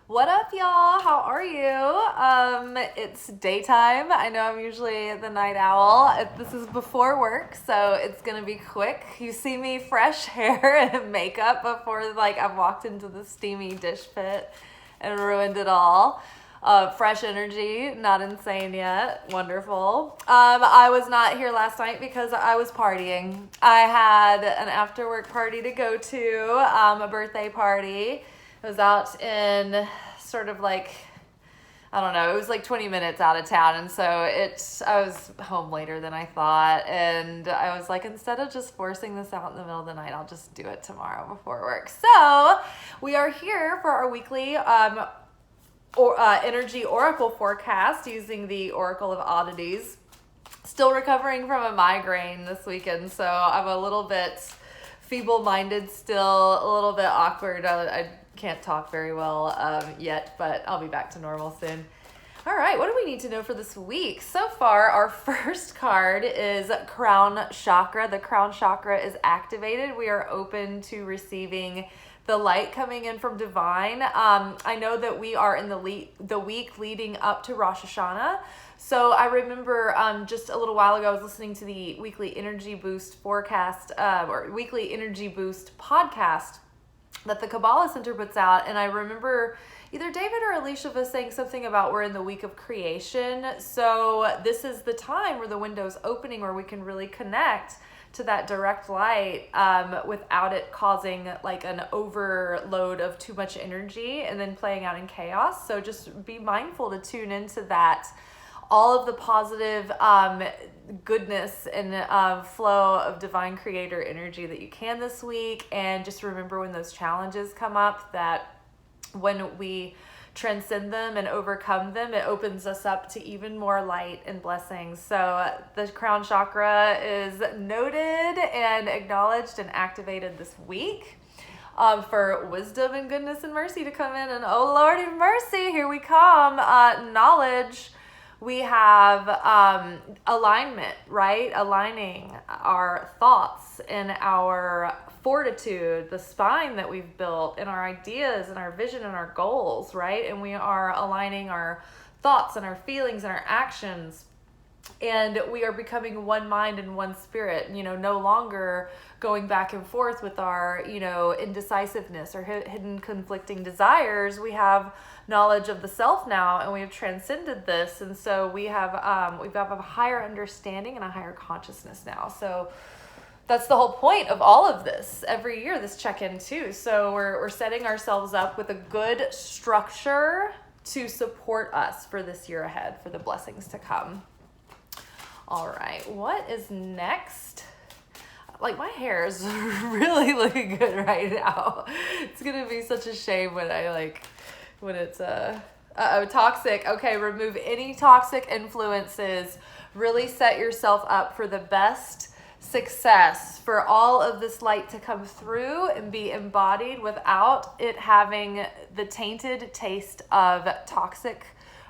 What up, y'all? How are you? It's daytime. I know I'm usually the night owl. This is before work, so it's gonna be quick. You see me fresh hair and makeup before I've walked into the steamy dish pit and ruined it all. Fresh energy, not insane yet. Wonderful. I was not here last night because I was partying. I had an after work party to go to, a birthday party. I was out in I don't know, it was 20 minutes out of town. And so I was home later than I thought. And I was like, instead of just forcing this out in the middle of the night, I'll just do it tomorrow before work. So we are here for our weekly, energy oracle forecast using the Oracle of Oddities. Still recovering from a migraine this weekend. So I'm a little bit feeble-minded still, a little bit awkward. I can't talk very well yet, but I'll be back to normal soon. All right, what do we need to know for this week? So far, our first card is Crown Chakra. The Crown Chakra is activated. We are open to receiving the light coming in from divine. I know that we are in the week leading up to Rosh Hashanah. So I remember just a little while ago, I was listening to the weekly energy boost forecast or weekly energy boost podcast that the Kabbalah Center puts out. And I remember either David or Alicia was saying something about we're in the week of creation. So this is the time where the window's opening where we can really connect to that direct light without it causing an overload of too much energy and then playing out in chaos. So just be mindful to tune into that. All of the positive goodness and flow of divine creator energy that you can this week. And just remember when those challenges come up that when we transcend them and overcome them, it opens us up to even more light and blessings. So the Crown Chakra is noted and acknowledged and activated this week. For wisdom and goodness and mercy to come in. And oh Lordy mercy, here we come. Knowledge. We have alignment, right? Aligning our thoughts and our fortitude, the spine that we've built, and our ideas and our vision and our goals, right? And we are aligning our thoughts and our feelings and our actions. And we are becoming one mind and one spirit, no longer going back and forth with our, indecisiveness or hidden conflicting desires. We have knowledge of the self now, and we have transcended this. And so we have a higher understanding and a higher consciousness now. So that's the whole point of all of this every year, this check-in too. So we're setting ourselves up with a good structure to support us for this year ahead, for the blessings to come. All right, what is next? My hair is really looking good right now. It's gonna be such a shame when when it's toxic. Okay, remove any toxic influences. Really set yourself up for the best success, for all of this light to come through and be embodied without it having the tainted taste of toxic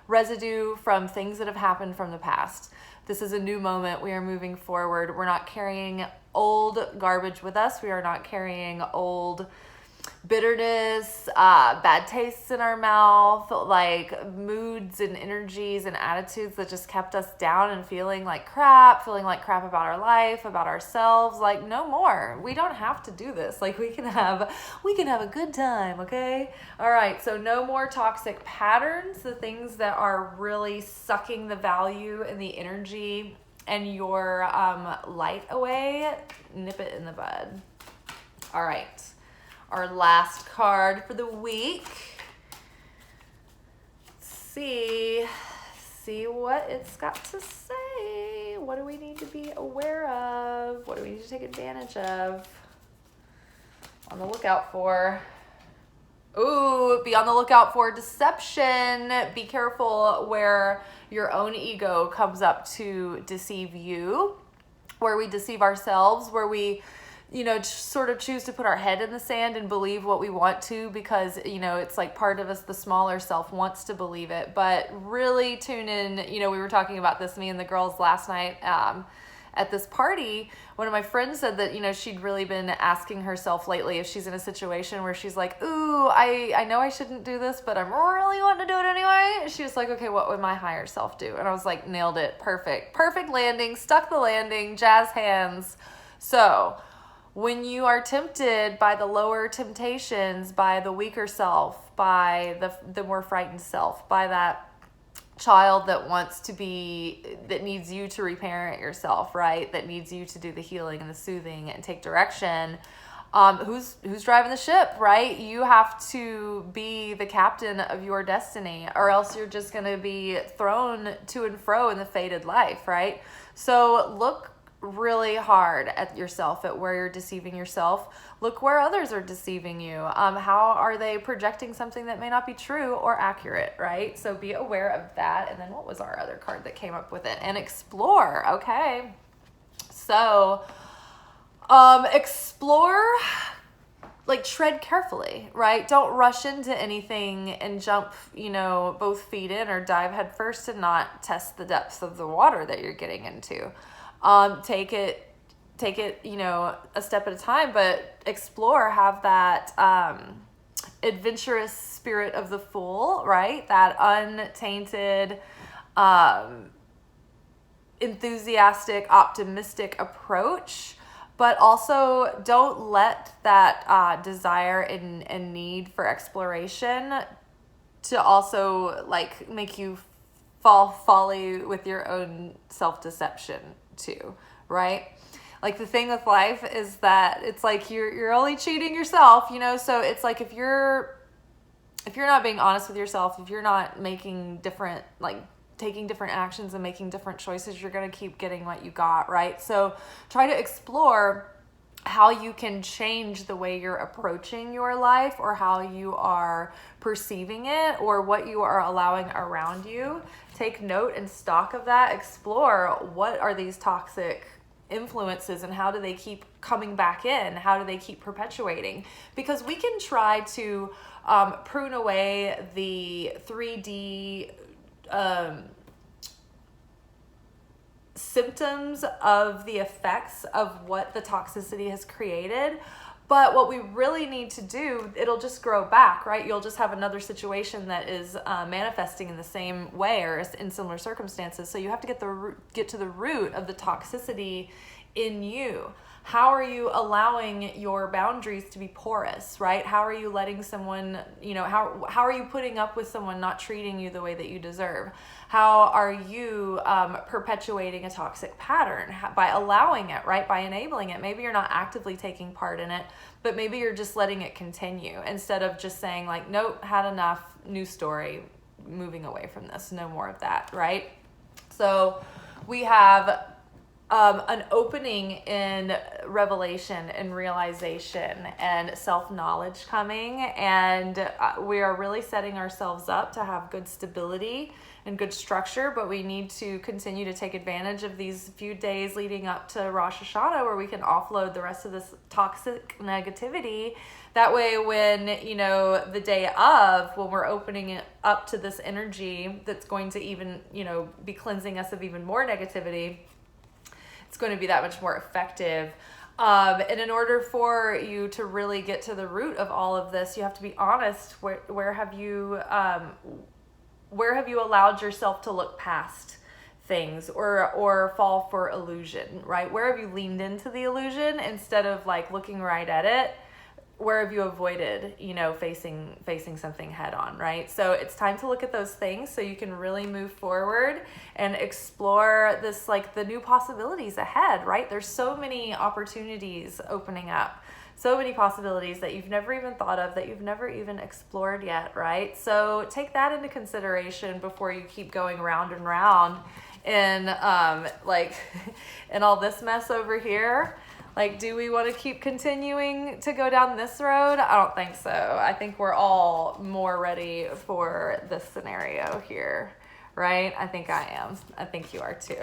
residue from things that have happened from the past. This is a new moment. We are moving forward. We're not carrying old garbage with us. We are not carrying old bitterness, bad tastes in our mouth, moods and energies and attitudes that just kept us down and feeling like crap about our life, about ourselves. No more. We don't have to do this. We can have a good time, okay? All right, so no more toxic patterns, the things that are really sucking the value and the energy and your light away, nip it in the bud. All right. Our last card for the week. Let's see what it's got to say. What do we need to be aware of? What do we need to take advantage of? On the lookout for. Ooh, be on the lookout for deception. Be careful where your own ego comes up to deceive you, where we deceive ourselves, where we sort of choose to put our head in the sand and believe what we want to because, it's part of us, the smaller self wants to believe it. But really tune in, we were talking about this, me and the girls last night at this party, one of my friends said that, she'd really been asking herself lately if she's in a situation where she's like, ooh, I know I shouldn't do this, but I'm really wanting to do it anyway. She was like, okay, what would my higher self do? And I was like, nailed it. Perfect landing, stuck the landing, jazz hands. So when you are tempted by the lower temptations, by the weaker self, by the more frightened self, by that child that needs you to reparent yourself, right? That needs you to do the healing and the soothing and take direction. Who's driving the ship, right? You have to be the captain of your destiny, or else you're just going to be thrown to and fro in the fated life, right? So look really hard at yourself, at where you're deceiving yourself. Look where others are deceiving you. How are they projecting something that may not be true or accurate, right? So be aware of that. And then what was our other card that came up with it? And explore. Okay. So explore, like tread carefully, right? Don't rush into anything and jump, both feet in or dive head first and not test the depths of the water that you're getting into. Take it, a step at a time, but explore, have that, adventurous spirit of the fool, right? That untainted, enthusiastic, optimistic approach, but also don't let that, desire and need for exploration to also make you fall folly with your own self-deception too, right? Like the thing with life is that it's like you're only cheating yourself, so it's like if you're not being honest with yourself, if you're not making different, taking different actions and making different choices, you're going to keep getting what you got, right? So try to explore how you can change the way you're approaching your life, or how you are perceiving it, or what you are allowing around you. Take note and stock of that. Explore, what are these toxic influences and how do they keep coming back in? How do they keep perpetuating? Because we can try to prune away the 3D symptoms of the effects of what the toxicity has created. But what we really need to do, it'll just grow back, right? You'll just have another situation that is manifesting in the same way or in similar circumstances. So you have to get to the root of the toxicity in you. How are you allowing your boundaries to be porous, right? How are you letting someone, how are you putting up with someone not treating you the way that you deserve? How are you perpetuating a toxic pattern? By allowing it, right? By enabling it. Maybe you're not actively taking part in it, but maybe you're just letting it continue instead of just saying nope, had enough, new story, moving away from this, no more of that, right? So we have an opening in revelation and realization and self-knowledge coming, and we are really setting ourselves up to have good stability and good structure, but we need to continue to take advantage of these few days leading up to Rosh Hashanah, where we can offload the rest of this toxic negativity. That way, when, the day of, when we're opening it up to this energy that's going to even, be cleansing us of even more negativity, it's going to be that much more effective. And in order for you to really get to the root of all of this, you have to be honest. Where have you allowed yourself to look past things or fall for illusion, right? Where have you leaned into the illusion instead of looking right at it? Where have you avoided, facing something head on, right? So it's time to look at those things so you can really move forward and explore this, the new possibilities ahead, right? There's so many opportunities opening up, so many possibilities that you've never even thought of, that you've never even explored yet, right? So take that into consideration before you keep going round and round in, in all this mess over here. Do we want to keep continuing to go down this road? I don't think so. I think we're all more ready for this scenario here, right? I think I am. I think you are too.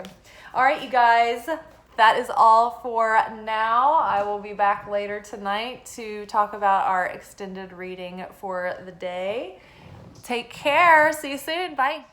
All right, you guys, that is all for now. I will be back later tonight to talk about our extended reading for the day. Take care. See you soon. Bye.